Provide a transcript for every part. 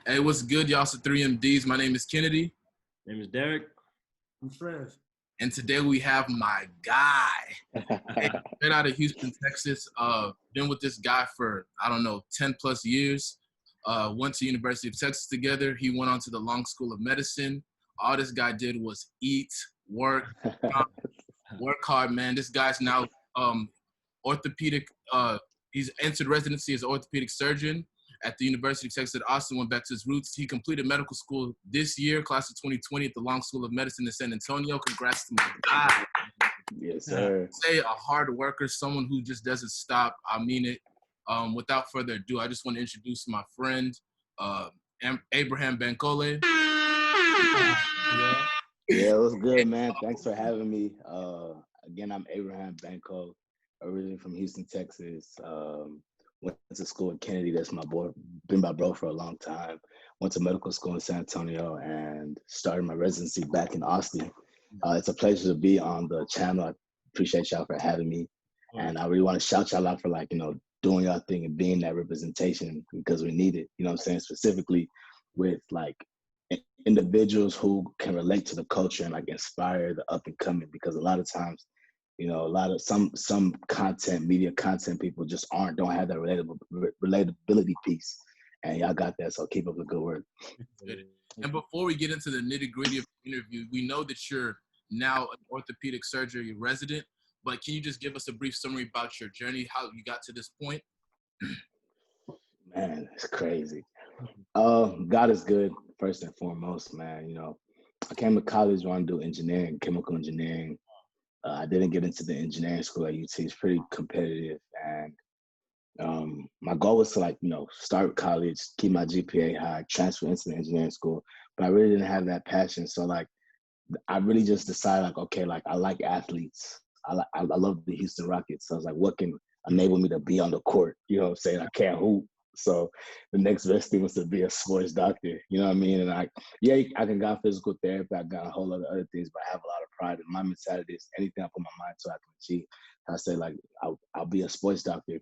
Hey, what's good, y'all? So 3MDs. My name is Kennedy. My name is Derek. I'm Fresh. And today we have my guy. Straight out of Houston, Texas. Been with this guy for, 10 plus years. Went to University of Texas together. He went on to the Long School of Medicine. All this guy did was eat, work, work hard, man. This guy's now orthopedic. He's entered residency as an orthopedic surgeon at the University of Texas at Austin, went back to his roots. He completed medical school this year, class of 2020 at the Long School of Medicine in San Antonio. Congrats to my guy. Yes, sir. Say a hard worker, someone who just doesn't stop. I mean it. Without further ado, I just want to introduce my friend, Abraham Bankole. Yeah, it was good, man. Thanks for having me. Again, I'm Abraham Bankole, originally from Houston, Texas. Went to school at Kennedy. That's my boy. Been my bro for a long time. Went to medical school in San Antonio and started my residency back in Austin. It's a pleasure to be on the channel. I appreciate y'all for having me. And I really want to shout y'all out for doing y'all thing and being that representation because we need it. You know what I'm saying? Specifically with individuals who can relate to the culture and inspire the up and coming, because a lot of times, some content, media content people just don't have that relatability piece, and y'all got that. So keep up the good work. And before we get into the nitty gritty of the interview, we know that you're now an orthopedic surgery resident, but can you just give us a brief summary about your journey, how you got to this point? Man, it's crazy. God is good, first and foremost, man. I came to college wanting to do engineering, chemical engineering. I didn't get into the engineering school at UT. It's pretty competitive, and my goal was to start college, keep my GPA high, transfer into the engineering school. But I really didn't have that passion, so I really just decided I like athletes. I love the Houston Rockets. So I was like, what can enable me to be on the court? You know what I'm saying? I can't hoop. So the next best thing was to be a sports doctor. You know what I mean? And I can go physical therapy. I got a whole lot of other things, but I have a lot of pride. And my mentality is anything I put my mind to, I can achieve. I say I'll be a sports doctor.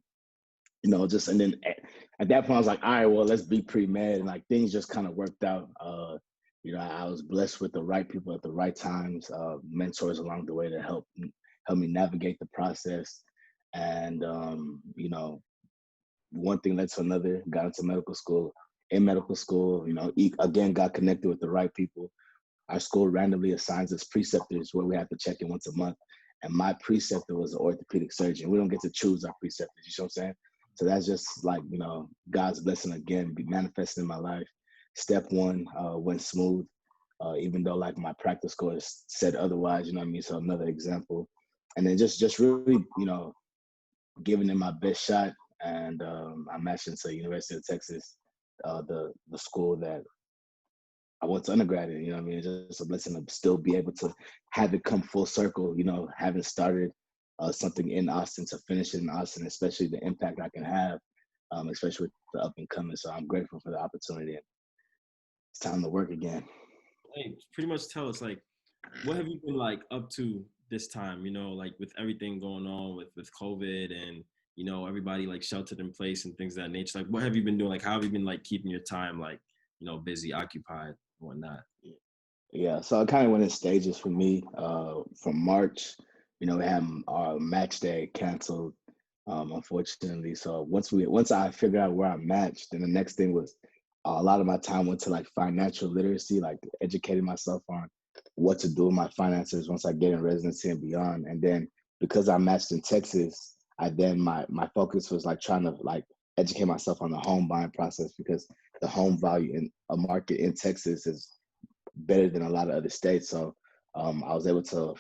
And then at that point I was like, all right, well, let's be pre-med, and things just kind of worked out. I was blessed with the right people at the right times, mentors along the way to help me navigate the process. And one thing led to another, got into medical school. In medical school, again, got connected with the right people. Our school randomly assigns us preceptors where we have to check in once a month. And my preceptor was an orthopedic surgeon. We don't get to choose our preceptors, you know what I'm saying? So that's just God's blessing again, be manifesting in my life. Step one went smooth, even though my practice course said otherwise, you know what I mean? So another example. And then just really, giving it my best shot. And I matched into University of Texas, the school that I went to undergrad in. You know what I mean? It's just a blessing to still be able to have it come full circle. Having started something in Austin to finish it in Austin, especially the impact I can have, especially with the up and coming. So I'm grateful for the opportunity. It's time to work again. Hey, pretty much tell us what have you been up to this time? With everything going on with COVID and everybody sheltered in place and things of that nature. What have you been doing? How have you been keeping your time busy, occupied, and whatnot? Yeah, so it kind of went in stages for me. From March, we had our match day canceled, unfortunately. So once I figured out where I matched, then the next thing was a lot of my time went to financial literacy, educating myself on what to do with my finances once I get in residency and beyond. And then because I matched in Texas, my focus was trying to educate myself on the home buying process, because the home value in a market in Texas is better than a lot of other states. So I was able to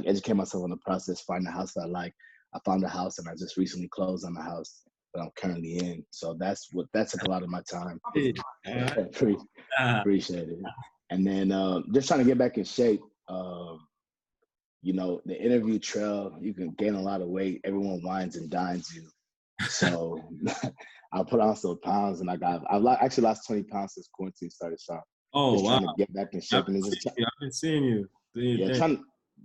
educate myself on the process, find a house that I like. I found a house, and I just recently closed on the house that I'm currently in. So that took a lot of my time. Appreciate it. And then just trying to get back in shape. The interview trail, you can gain a lot of weight. Everyone wines and dines you. So I put on some pounds, and I've actually lost 20 pounds since quarantine started. So wow. Trying to get back in shape. I've been seeing you.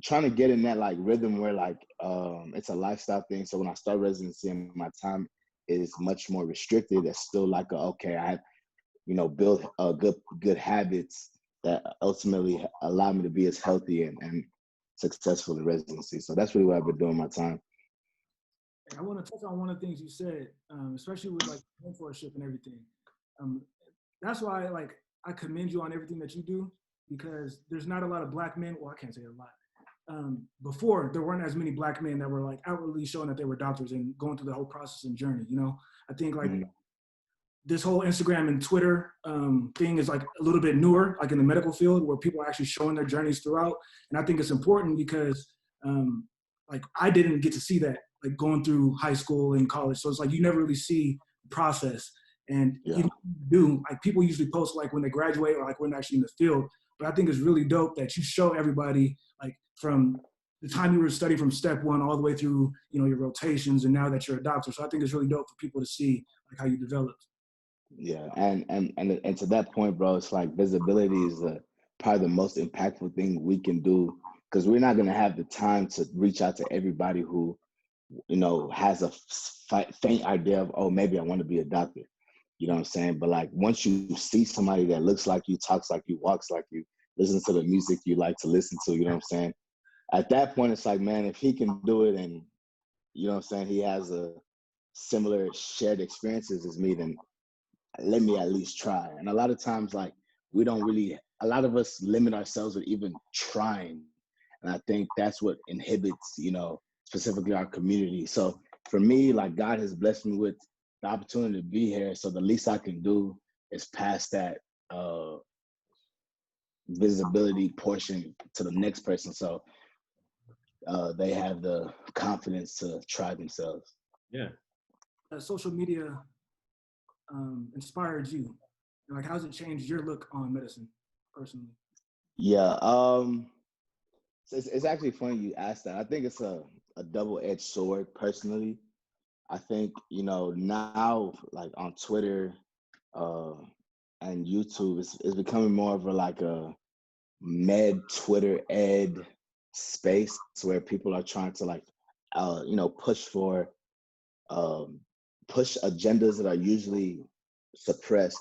Trying to get in that rhythm where it's a lifestyle thing. So when I start residency, my time is much more restricted. It's still build good habits that ultimately allow me to be as healthy and successful in residency. So that's really what I've been doing my time. I want to touch on one of the things you said, especially with like mentorship and everything. Um, that's why like I commend you on everything that you do, because there's not a lot of black men. Well, I can't say a lot. Before there weren't as many black men that were like outwardly showing that they were doctors and going through the whole process and journey. I think like this whole Instagram and Twitter thing is like a little bit newer, like in the medical field, where people are actually showing their journeys throughout. And I think it's important because like I didn't get to see that, like going through high school and college. So it's like you never really see the process. And even if you do, like people usually post like when they graduate or like when they're actually in the field. But I think it's really dope that you show everybody like from the time you were studying from step one all the way through, your rotations, and now that you're a doctor. So I think it's really dope for people to see like how you developed. Yeah, and to that point, bro, it's like visibility is probably the most impactful thing we can do, because we're not gonna have the time to reach out to everybody who, has a faint idea of, oh, maybe I want to be a doctor. You know what I'm saying? But like once you see somebody that looks like you, talks like you, walks like you, listens to the music you like to listen to, you know what I'm saying? At that point, it's like, man, if he can do it and, you know what I'm saying, he has a similar shared experiences as me, then let me at least try. And a lot of times, like, a lot of us limit ourselves with even trying. And I think that's what inhibits, specifically our community. So for me, like, God has blessed me with the opportunity to be here. So the least I can do is pass that visibility portion to the next person. So they have the confidence to try themselves. Yeah. Social media inspired you? Like, how's it changed your look on medicine personally? Yeah. It's actually funny you asked that. I think it's a double-edged sword personally. I think, now like on Twitter and YouTube, it's becoming more of a Twitter ed space where people are trying to like, push for push agendas that are usually suppressed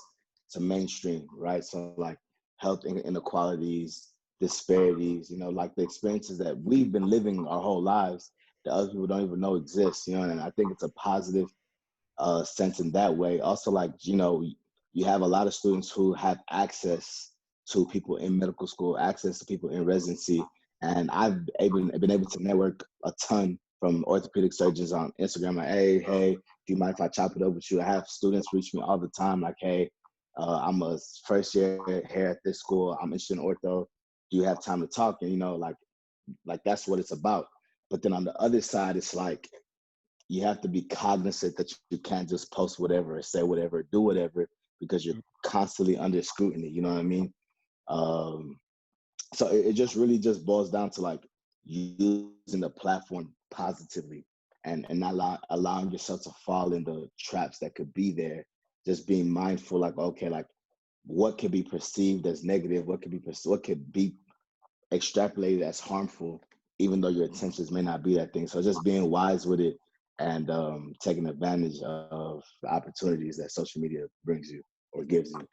to mainstream, right? So like health inequalities, disparities, like the experiences that we've been living our whole lives that other people don't even know exist, and I think it's a positive sense in that way. Also, like, you have a lot of students who have access to people in medical school, access to people in residency. And I've been able to network a ton from orthopedic surgeons on Instagram. Like, hey, do you mind if I chop it up with you? I have students reach me all the time like, hey, I'm a first year here at this school. I'm interested in ortho. Do you have time to talk? And, like that's what it's about. But then on the other side, it's like, you have to be cognizant that you can't just post whatever, say whatever, do whatever, because you're constantly under scrutiny. You know what I mean? So it just really just boils down to like using the platform positively and not allowing yourself to fall into traps that could be there. Just being mindful, like, okay, like what could be perceived as negative, what could be extrapolated as harmful, even though your intentions may not be that thing. So just being wise with it and taking advantage of the opportunities that social media brings you or gives you.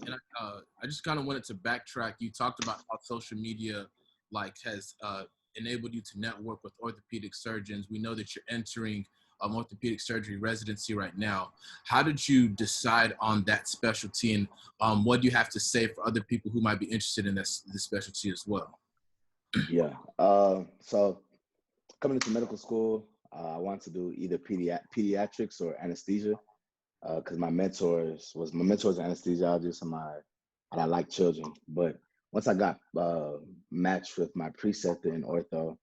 And I just kind of wanted to backtrack. You talked about how social media has enabled you to network with orthopedic surgeons. We know that you're entering orthopedic surgery residency right now. How did you decide on that specialty, and what do you have to say for other people who might be interested in this specialty as well? Yeah. So coming into medical school, I wanted to do either pediatrics or anesthesia because my mentors are anesthesiologists and I like children. But once I got matched with my preceptor in ortho,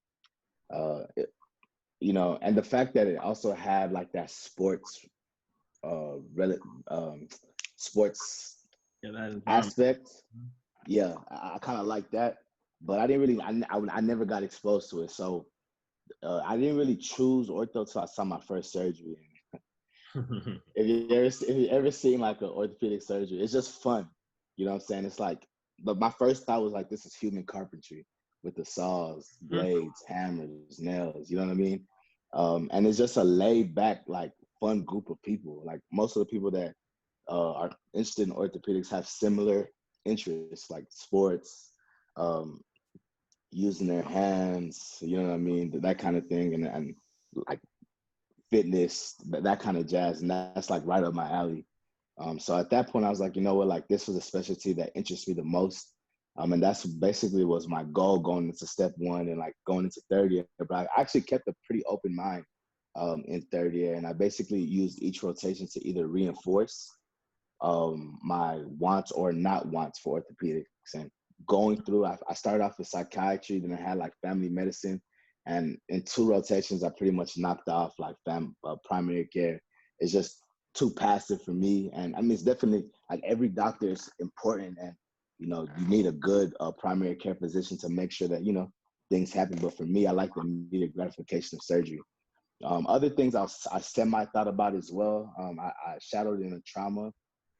and the fact that it also had like that sports sports aspect, yeah, I kind of like that. But I didn't really, I never got exposed to it. So I didn't really choose ortho till I saw my first surgery. If you ever seen like an orthopedic surgery, it's just fun. You know what I'm saying? It's like, but my first thought was like, this is human carpentry with the saws, blades, hammers, nails. You know what I mean? And it's just a laid back, like fun group of people. Like most of the people that are interested in orthopedics have similar interests like sports, um, using their hands, you know what I mean, that kind of thing, and like fitness, that kind of jazz, and that's like right up my alley. So at that point, I was like, you know what, like this was a specialty that interests me the most. And that's basically was my goal going into step one and like going into third year. But I actually kept a pretty open mind in third year, and I basically used each rotation to either reinforce my wants or not wants for orthopedics. And going through, I started off with psychiatry, then I had like family medicine, and in 2 rotations, I pretty much knocked off like primary care. It's just too passive for me, and I mean it's definitely like every doctor is important, and you know you need a good primary care physician to make sure that you know things happen. But for me, I like the immediate gratification of surgery. Other things I semi thought about as well. I shadowed in a trauma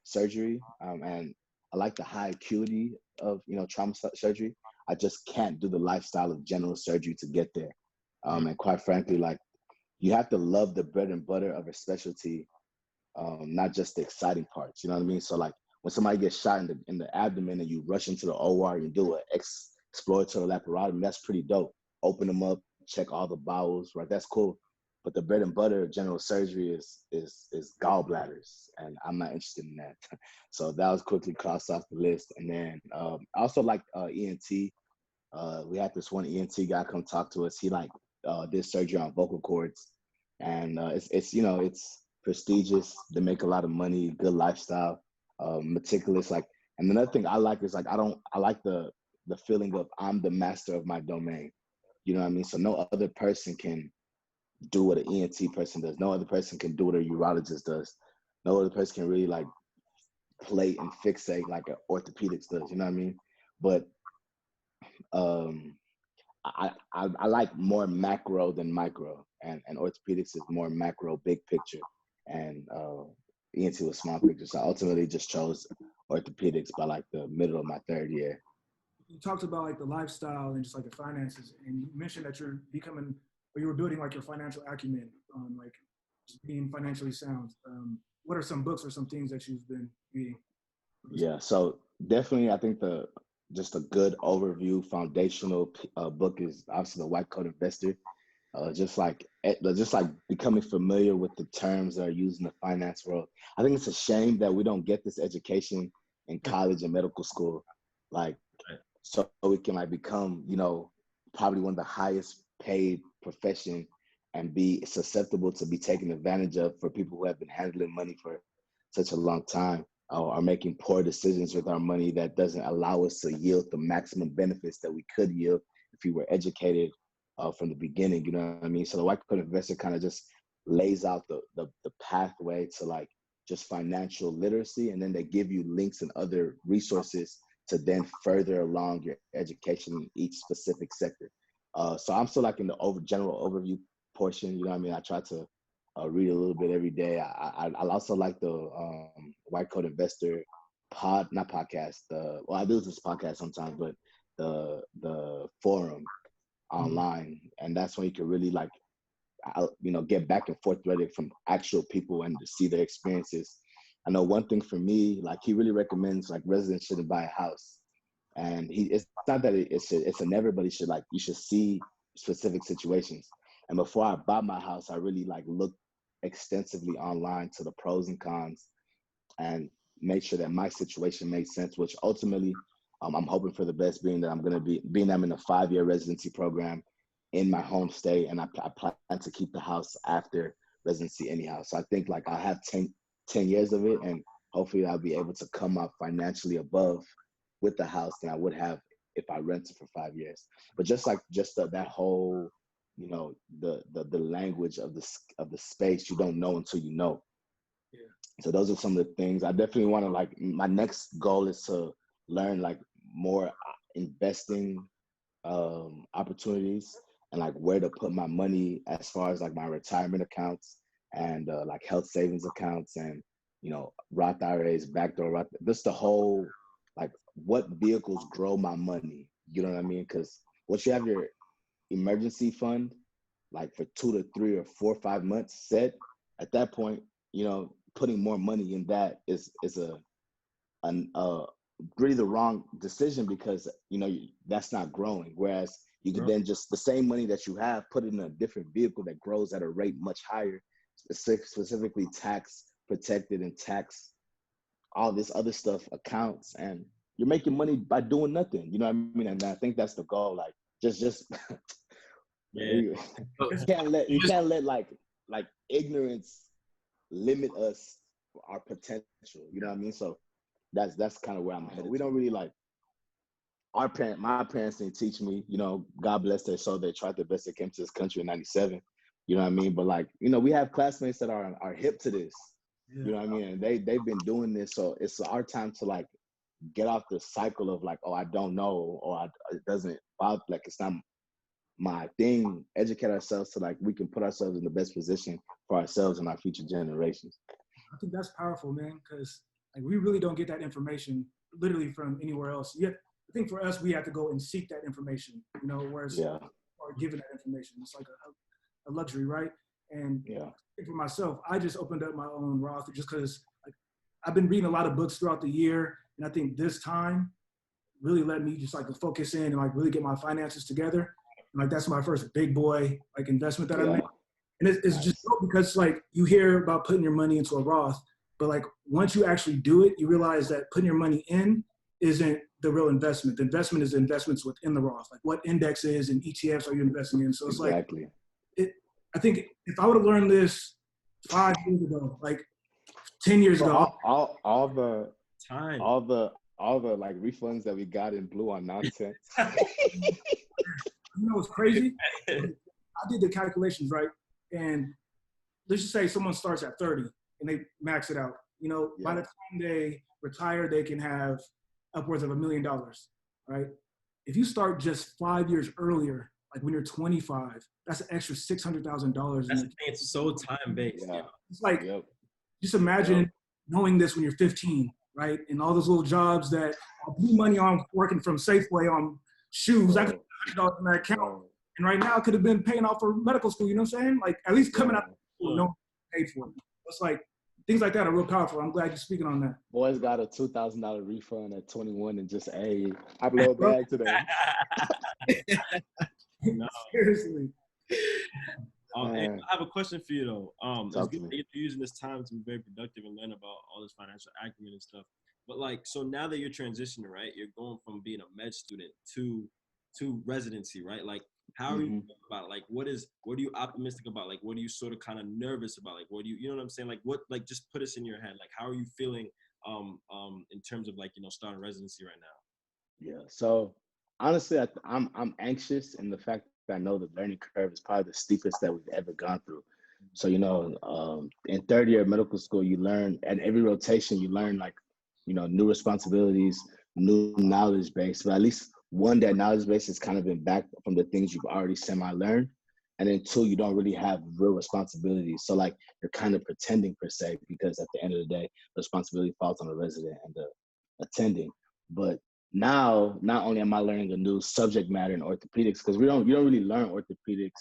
surgery, and I like the high acuity of you know trauma surgery. I just can't do the lifestyle of general surgery to get there. And quite frankly, like you have to love the bread and butter of a specialty, not just the exciting parts. You know what I mean? So like when somebody gets shot in the abdomen and you rush into the OR and do an exploratory laparotomy, that's pretty dope. Open them up, check all the bowels, right? That's cool. But the bread and butter of general surgery is gallbladders, and I'm not interested in that. So that was quickly crossed off the list. And then I also like ENT. We had this one ENT guy come talk to us. He like did surgery on vocal cords, and it's you know it's prestigious. They make a lot of money, good lifestyle, meticulous. Like, and another thing I like is like I like the feeling of I'm the master of my domain. You know what I mean? So no other person can do what an ENT person does. No other person can do what a urologist does. No other person can really like plate and fixate like an orthopedics does. You know what I mean? But um, I like more macro than micro, and orthopedics is more macro, big picture, and ENT was small picture. So I ultimately just chose orthopedics by like the middle of my third year. You talked about like the lifestyle and just like the finances, and you mentioned that you're becoming or you were building like your financial acumen, like just being financially sound. What are some books or some things that you've been reading? Yeah, so definitely, I think the just a good overview foundational book is obviously the White Coat Investor. Just like becoming familiar with the terms that are used in the finance world. I think it's a shame that we don't get this education in college and medical school, like so we can like become, you know, probably one of the highest paid profession and be susceptible to be taken advantage of for people who have been handling money for such a long time, or are making poor decisions with our money that doesn't allow us to yield the maximum benefits that we could yield if we were educated from the beginning. You know what I mean? So the White Coat Investor kind of just lays out the pathway to like just financial literacy, and then they give you links and other resources to then further along your education in each specific sector. So I'm still like in the general overview portion. You know what I mean? I try to read a little bit every day. I also like the White Coat Investor not podcast. Well, I do this podcast sometimes, but the forum online, and that's when you can really like you know get back and forth with it from actual people and to see their experiences. I know one thing for me, like he really recommends like residents shouldn't buy a house, and it's not that it's a never, but he should like you should see specific situations. And before I bought my house, I really like looked extensively online to the pros and cons and made sure that my situation made sense, which ultimately I'm hoping for the best, being that I'm in a 5-year residency program in my home state, and I plan to keep the house after residency anyhow. So I think like I have 10 years of it, and hopefully I'll be able to come up financially above with the house than I would have if I rented for 5 years. But that whole, you know, the language of the space, you don't know until you know. Yeah. So those are some of the things I definitely want to like. My next goal is to learn like more investing opportunities and like where to put my money as far as like my retirement accounts and like health savings accounts and you know Roth IRAs, backdoor Roth. Just the whole like what vehicles grow my money. You know what I mean? Because once you have your emergency fund, like for 2 to 3 or 4 or 5 months set, at that point, you know, putting more money in that is an really the wrong decision, because that's not growing. Whereas you could then just the same money that you have, put it in a different vehicle that grows at a rate much higher, specifically tax protected and tax all this other stuff accounts, and you're making money by doing nothing. You know what I mean? And I think that's the goal. Like just Yeah. you can't let like ignorance limit us our potential. You know what I mean? So that's kind of where I'm headed. We don't really like my parents didn't teach me, God bless their soul. They tried their best. They came to this country in '97. You know what I mean? But like, we have classmates that are hip to this. You know what I mean? And they've been doing this. So it's our time to like get off the cycle of like, oh, I don't know, or it doesn't bother, like it's not my thing. Educate ourselves so like we can put ourselves in the best position for ourselves and our future generations. I think that's powerful, man, because like we really don't get that information literally from anywhere else. Yet I think for us, we have to go and seek that information, whereas or given that information. It's like a luxury, right? And for myself, I just opened up my own Roth just because like, I've been reading a lot of books throughout the year. And I think this time really let me just like focus in and like really get my finances together. And like, that's my first big boy, like investment that I made. And it's just dope because like you hear about putting your money into a Roth, but like once you actually do it, you realize that putting your money in isn't the real investment. The investment is the investments within the Roth, like what indexes and ETFs are you investing in? So it's like, I think if I would have learned this 5 years ago, like 10 years ago, all the like refunds that we got in blue on nonsense. What's crazy? I did the calculations, right? And let's just say someone starts at 30 and they max it out. By the time they retire, they can have upwards of $1 million, right? If you start just 5 years earlier, like when you're 25, that's an extra $600,000. That's the thing, it's so time-based. Yeah. It's like, just imagine knowing this when you're 15, right? And all those little jobs that I blew money on working from Safeway on shoes. I could have $100 in my account. And right now I could have been paying off for medical school, you know what I'm saying? Like at least coming out of school, no one paid for it. It's like, things like that are real powerful. I'm glad you're speaking on that. Boys got a $2,000 refund at 21 and just, hey, I blow a bag today. No. Seriously. I have a question for you though. It's good that you're using this time to be very productive and learn about all this financial acumen and stuff. But like, so now that you're transitioning, right? You're going from being a med student to residency, right? Like, how are you thinking about it? Like, what are you optimistic about? Like, what are you sort of kind of nervous about? Like, what do you know what I'm saying? Like, just put us in your head. Like, how are you feeling, in terms of like, starting residency right now? Yeah. So honestly, I'm anxious in the fact that I know the learning curve is probably the steepest that we've ever gone through. So, in third year of medical school, you learn at every rotation, you learn like, new responsibilities, new knowledge base, but at least one, that knowledge base has kind of been back from the things you've already semi-learned. And then two, you don't really have real responsibilities. So like you're kind of pretending per se, because at the end of the day, the responsibility falls on the resident and the attending. But now, not only am I learning a new subject matter in orthopedics, because you don't really learn orthopedics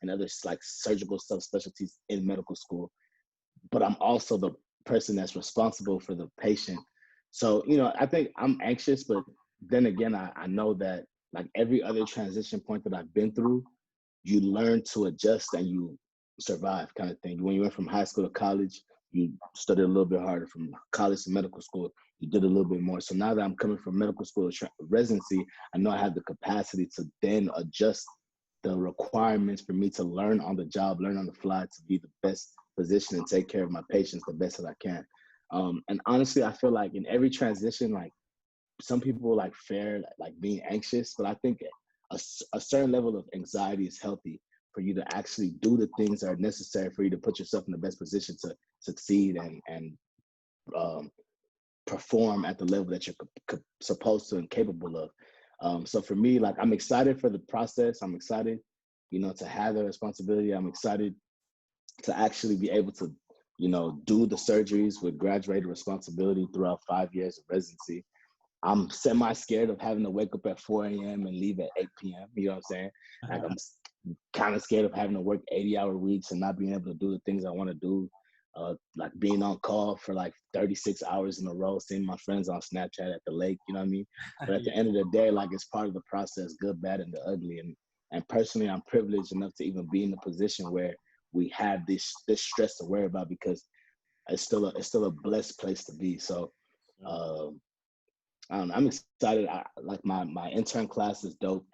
and other like surgical subspecialties in medical school, but I'm also the person that's responsible for the patient. So, I think I'm anxious, but then again, I know that like every other transition point that I've been through, you learn to adjust and you survive, kind of thing. When you went from high school to college, you studied a little bit harder. From college to medical school, you did a little bit more. So now that I'm coming from medical school to residency, I know I have the capacity to then adjust the requirements for me to learn on the job, learn on the fly, to be the best position and take care of my patients the best that I can. And honestly, I feel like in every transition, like some people like fare like being anxious, but I think a certain level of anxiety is healthy for you to actually do the things that are necessary for you to put yourself in the best position to succeed and perform at the level that you're supposed to and capable of. So for me, like I'm excited for the process. I'm excited, to have the responsibility. I'm excited to actually be able to, do the surgeries with graduated responsibility throughout 5 years of residency. I'm semi-scared of having to wake up at 4 a.m. and leave at 8 p.m. You know what I'm saying? Like I'm kind of scared of having to work 80-hour weeks and not being able to do the things I want to do. like being on call for like 36 hours in a row, seeing my friends on Snapchat at the lake, you know what I mean? But at the end of the day, like it's part of the process, good, bad, and the ugly. And personally, I'm privileged enough to even be in a position where we have this stress to worry about, because it's still a blessed place to be. So I don't know, I'm excited. Like my intern class is dope.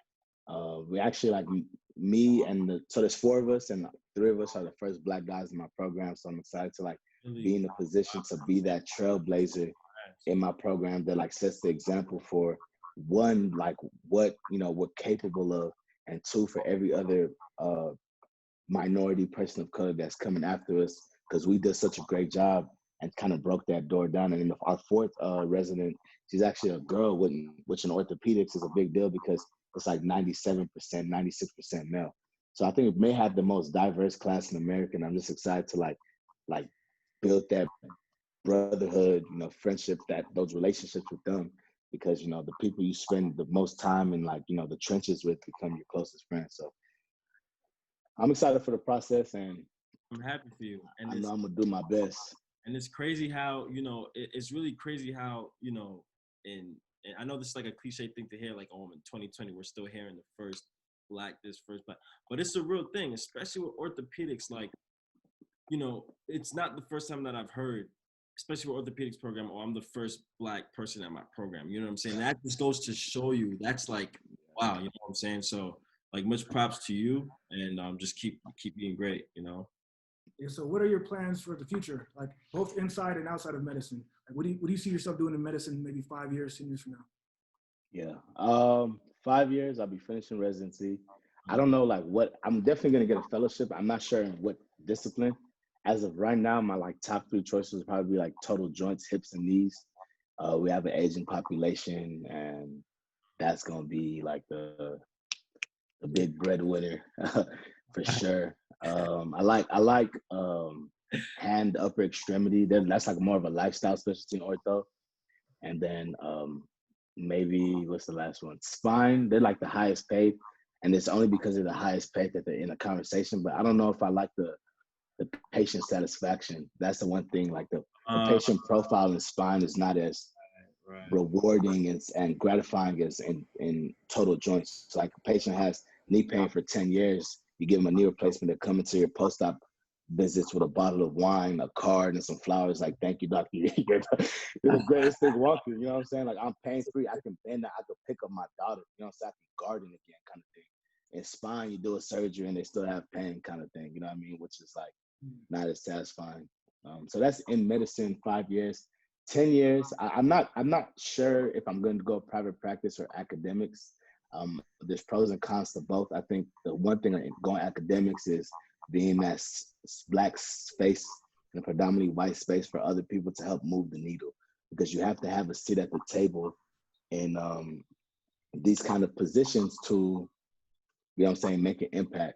We actually like me and so there's 4 of us, and 3 of us are the first Black guys in my program. So I'm excited to like be in a position to be that trailblazer in my program that like sets the example for, one, like what we're capable of, and 2, for every other minority person of color that's coming after us, because we did such a great job and kind of broke that door down. And then our 4th resident, she's actually a girl, which in orthopedics is a big deal, because it's like 97%, 96% male. So I think we may have the most diverse class in America, and I'm just excited to like build that brotherhood, friendship, that those relationships with them, because the people you spend the most time in, like the trenches with, become your closest friends. So I'm excited for the process, and I'm happy for you. And I know I'm gonna do my best. And it's crazy how, it's really crazy how, and I know this is like a cliche thing to hear, like, oh, in 2020, we're still hearing the first Black, but it's a real thing, especially with orthopedics. Like, it's not the first time that I've heard, especially with orthopedics program, or I'm the first Black person at my program. You know what I'm saying? That just goes to show you, that's like, wow, you know what I'm saying? So, like, much props to you, and just keep being great, Yeah, so what are your plans for the future, like both inside and outside of medicine? Like, what do you see yourself doing in medicine maybe 5 years, 10 years from now? Yeah. 5 years, I'll be finishing residency. I don't know like what, I'm definitely gonna get a fellowship. I'm not sure in what discipline. As of right now, my like top 3 choices would probably be like total joints, hips, and knees. We have an aging population, and that's gonna be like the big breadwinner for sure. I like hand upper extremity. That's like more of a lifestyle specialty in ortho. And then maybe what's the last one? Spine. They're like the highest paid, and it's only because they're the highest paid that they're in a conversation. But I don't know if I like the patient satisfaction. That's the one thing. Like the patient profile in spine is not as rewarding and gratifying as in total joints. So like a patient has knee pain for 10 years, you give them a knee replacement, they come into your post-op visits with a bottle of wine, a card, and some flowers, like, thank you, doctor. You're the greatest thing walking. You know what I'm saying? Like, I'm pain-free. I can bend, I can pick up my daughter. You know what I'm saying? I can garden again, kind of thing. In spine, you do a surgery and they still have pain, kind of thing. You know what I mean? Which is like not as satisfying. So that's in medicine, 5 years. 10 years, I'm not sure if I'm going to go private practice or academics. There's pros and cons to both. I think the one thing going academics is being that Black space in a predominantly white space for other people to help move the needle, because you have to have a seat at the table in these kind of positions to, you know what I'm saying, make an impact.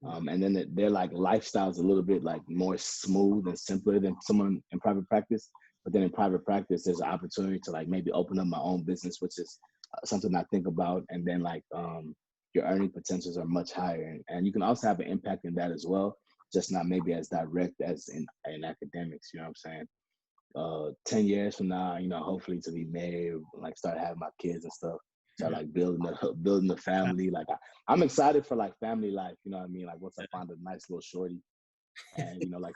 And then their like lifestyles a little bit like more smooth and simpler than someone in private practice. But then in private practice, there's an opportunity to like maybe open up my own business, which is something I think about. And then like your earning potentials are much higher. And you can also have an impact in that as well, just not maybe as direct as in academics, you know what I'm saying? 10 years from now, hopefully to be married, like start having my kids and stuff. Start like building a family. Like I'm excited for like family life, you know what I mean? Like once I find a nice little shorty, and like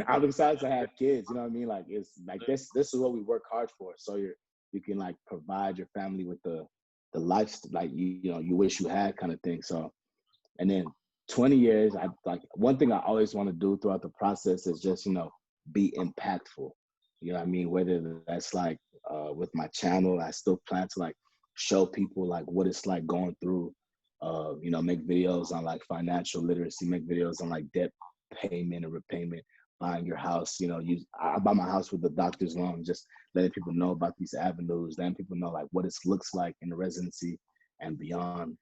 I'm excited to have kids, you know what I mean? Like it's like this is what we work hard for. So you can like provide your family with the life like you wish you had, kind of thing. So, and then 20 years, I like one thing I always want to do throughout the process is just be impactful. You know what I mean? Whether that's like with my channel, I still plan to like show people like what it's like going through make videos on like financial literacy, make videos on like debt payment and repayment, buying your house. I buy my house with the doctor's loan, just letting people know about these avenues, letting people know like what it looks like in the residency and beyond.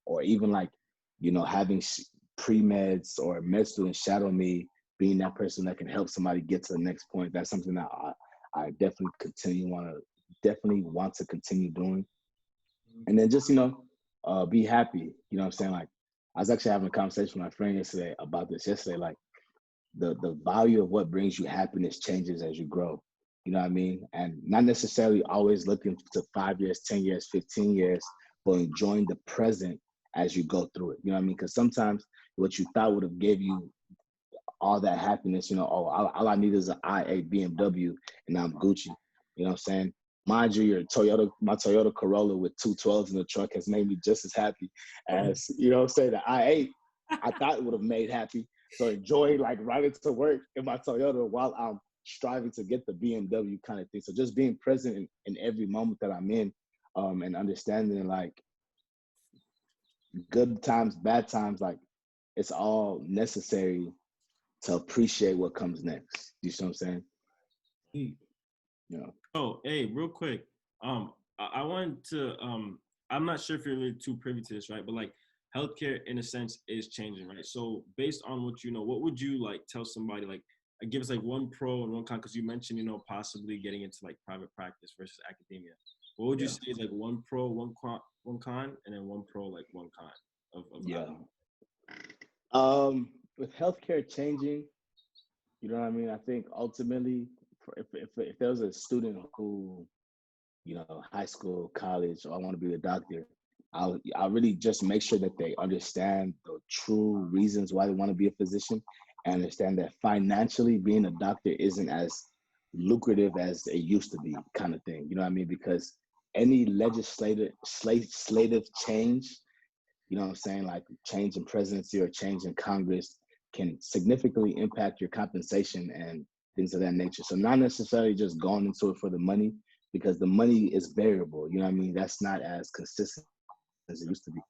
Or even like, having pre-meds or med students shadow me, being that person that can help somebody get to the next point. That's something that I definitely want to continue doing. And then just, be happy. You know what I'm saying? Like I was actually having a conversation with my friend yesterday about this like the value of what brings you happiness changes as you grow. You know what I mean? And not necessarily always looking to 5 years, 10 years, 15 years, but enjoying the present as you go through it. You know what I mean? Because sometimes what you thought would have gave you all that happiness, you know, oh, all I need is an IA BMW and I'm Gucci. You know what I'm saying? Mind you, my Toyota Corolla with 212s in the truck has made me just as happy as, you know what I'm saying, the i8 I thought it would have made happy. So enjoy like riding to work in my Toyota while I'm striving to get the BMW kind of thing. So just being present in every moment that I'm in, and understanding like good times, bad times, like it's all necessary to appreciate what comes next. You see what I'm saying? You know. Oh, hey, real quick. I wanted to I'm not sure if you're really too privy to this, right? But like healthcare in a sense is changing, right? So based on what you know, what would you like tell somebody like give us like one pro and one con, because you mentioned, you know, possibly getting into like private practice versus academia. What would you say is like one pro, one con, and then one pro, like one con of Yeah. academia? With healthcare changing, you know what I mean? I think ultimately, if there was a student who, you know, high school, college, or I want to be a doctor, I'll really just make sure that they understand the true reasons why they want to be a physician, and understand that financially being a doctor isn't as lucrative as it used to be, kind of thing. You know what I mean? Because any legislative change, you know what I'm saying, like change in presidency or change in Congress can significantly impact your compensation and things of that nature. So not necessarily just going into it for the money, because the money is variable. You know what I mean? That's not as consistent as it used to be.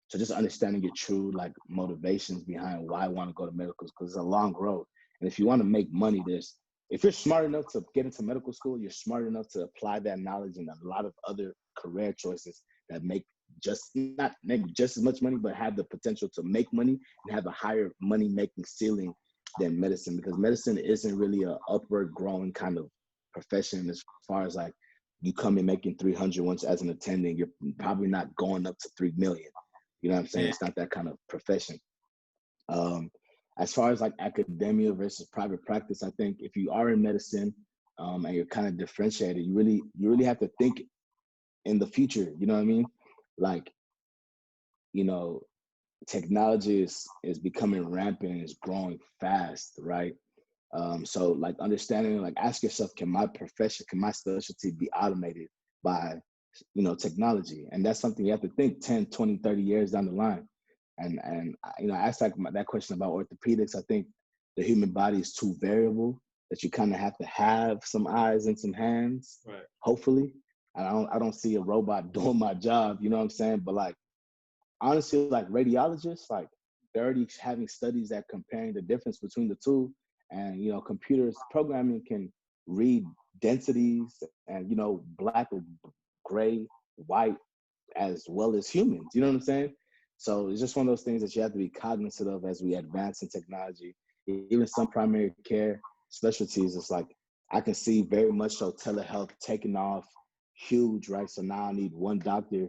So just understanding your true like motivations behind why I want to go to medical school, because it's a long road. And if you want to make money, if you're smart enough to get into medical school, you're smart enough to apply that knowledge in a lot of other career choices that make just not make just as much money, but have the potential to make money and have a higher money making ceiling than medicine, because medicine isn't really a upward growing kind of profession as far as like you come in making 300 once as an attending, you're probably not going up to 3 million. You know what I'm saying? Yeah. It's not that kind of profession. As far as like academia versus private practice, I think if you are in medicine, and you're kind of differentiated, you really have to think in the future. You know what I mean? Like, you know, technology is becoming rampant, is growing fast, right? So like understanding, like ask yourself, can my profession, can my specialty be automated by, you know, technology? And that's something you have to think 10, 20, 30 years down the line. And you know, I asked like that question about orthopedics. I think the human body is too variable that you kind of have some eyes and some hands, Right. hopefully. I don't see a robot doing my job, you know what I'm saying? But like honestly, like radiologists, like they're already having studies that comparing the difference between the two. And you know, computers programming can read densities and, you know, black, gray, white, as well as humans. You know what I'm saying? So it's just one of those things that you have to be cognizant of as we advance in technology. Even some primary care specialties, it's like I can see very much so telehealth taking off huge, right? So now I need one doctor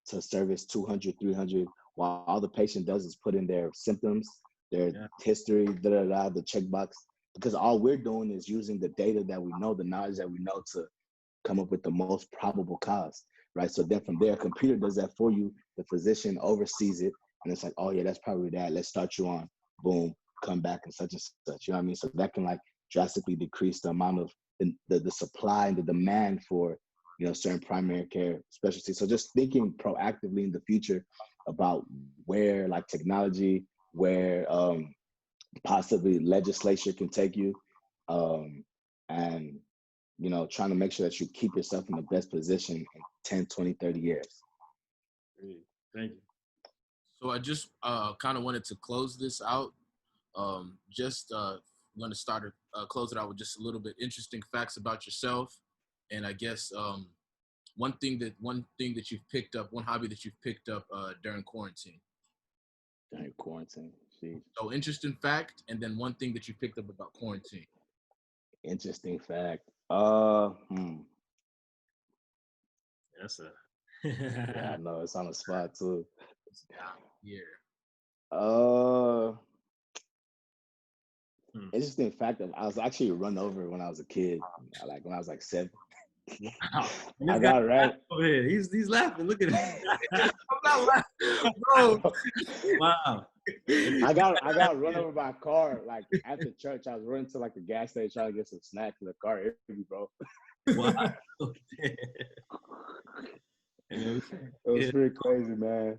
to service 200, 300, while all the patient does is put in their symptoms, their history, the checkbox. Because all we're doing is using the data that we know, the knowledge that we know, to come up with the most probable cause, right? So then from there, a computer does that for you. The physician oversees it, and it's like, oh yeah, that's probably that. Let's start you on. Boom, come back and such and such. You know what I mean? So that can like drastically decrease the amount of the supply and the demand for, you know, certain primary care specialties. So just thinking proactively in the future about where like technology, where possibly legislature can take you, and you know, trying to make sure that you keep yourself in the best position in 10, 20, 30 years. Thank you. So I just kind of wanted to close this out. I'm going to close it out with just a little bit interesting facts about yourself, and I guess one thing that you've picked up, one hobby that you've picked up during quarantine. During quarantine, geez. So interesting fact, and then one thing that you picked up about quarantine. Interesting fact. Yes, sir. Yeah, I know it's on the spot too. Yeah. Uh, Interesting fact of I was actually run over when I was a kid, like when I was like 7. Wow. And I this guy got right. over here. He's laughing. Look at him. I'm not laughing, bro. Wow. I got run over by a car like after church. I was running to like the gas station trying to get some snacks in the car hit me, bro. Wow. It was pretty crazy, man.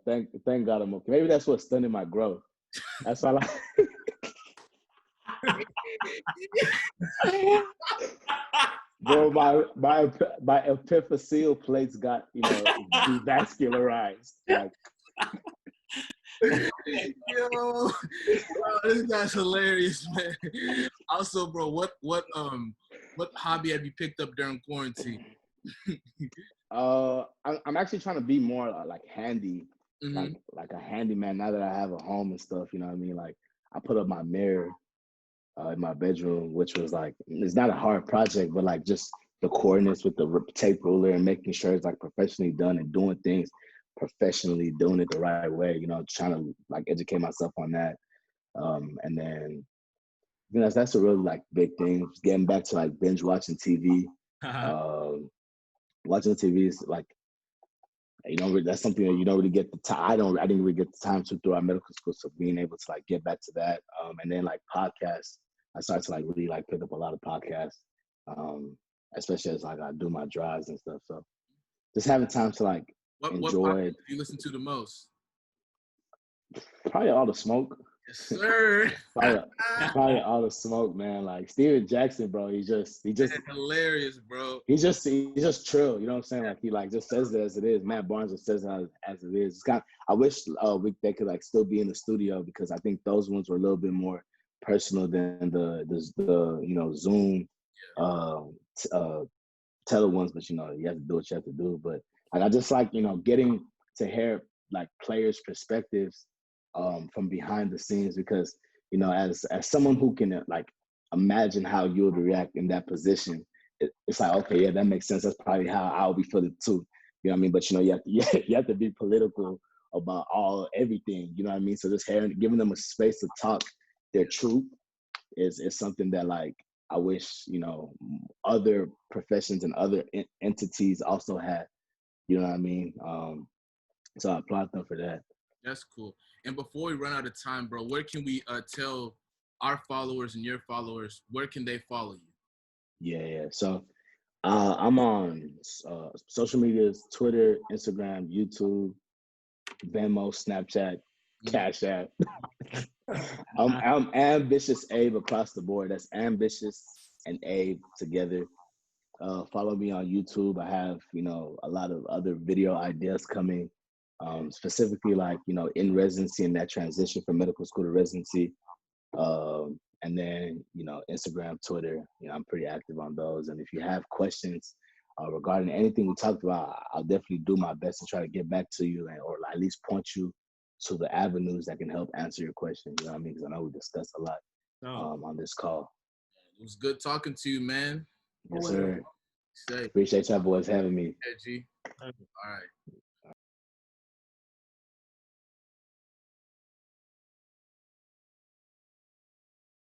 Thank God I'm okay. Maybe that's what stunted my growth. That's why bro, my epiphyseal plates got, devascularized. Like, Yo, bro, this guy's hilarious, man. Also, bro, what hobby have you picked up during quarantine? I'm actually trying to be more like handy, Mm-hmm. like a handyman now that I have a home and stuff. You know what I mean? Like I put up my mirror in my bedroom, which was like it's not a hard project, but like just the coordinates with the tape ruler and making sure it's like professionally done and doing things professionally, doing it the right way. Trying to like educate myself on that. And then that's a really like big thing. Getting back to like binge watching TV. Watching TV is like that's something that you don't really get the time. I didn't really get the time to through our medical school, so being able to like get back to that. And then like podcasts, I started to like really like pick up a lot of podcasts, especially as like I do my drives and stuff. So just having time to like What enjoy. podcast do you listen to the most? Probably All the Smoke. Yes, sir. Probably All the Smoke, man. Like Steven Jackson, bro. He's just hilarious, bro. He's just trill. You know what I'm saying? Like he like just says it as it is. Matt Barnes just says it as it is. It's kind of, I wish they could like still be in the studio because I think those ones were a little bit more personal than the Zoom tele ones. But you have to do what you have to do. But like I just like getting to hear like players' perspectives from behind the scenes because as someone who can like imagine how you would react in that position. It's like, okay, yeah, that makes sense. That's probably how I'll be feeling too. You know what I mean? But you have to be political about everything. You know what I mean? So just giving them a space to talk their truth is something that like I wish other professions and other entities also had. You know what I mean? So I applaud them for that. That's cool. And before we run out of time, bro, where can we tell our followers and your followers where can they follow you? Yeah. So I'm on social medias: Twitter, Instagram, YouTube, Venmo, Snapchat, Cash App. I'm Ambitious Abe across the board. That's Ambitious and Abe together. Follow me on YouTube. I have a lot of other video ideas coming, specifically like in residency and that transition from medical school to residency. And then Instagram, Twitter. I'm pretty active on those. And if you have questions regarding anything we talked about, I'll definitely do my best to try to get back to you or at least point you to the avenues that can help answer your question. You know what I mean? Because I know we discussed a lot on this call. It was good talking to you, man. Yes, sir. Safe. Appreciate y'all boys having me. Yeah, G. All right.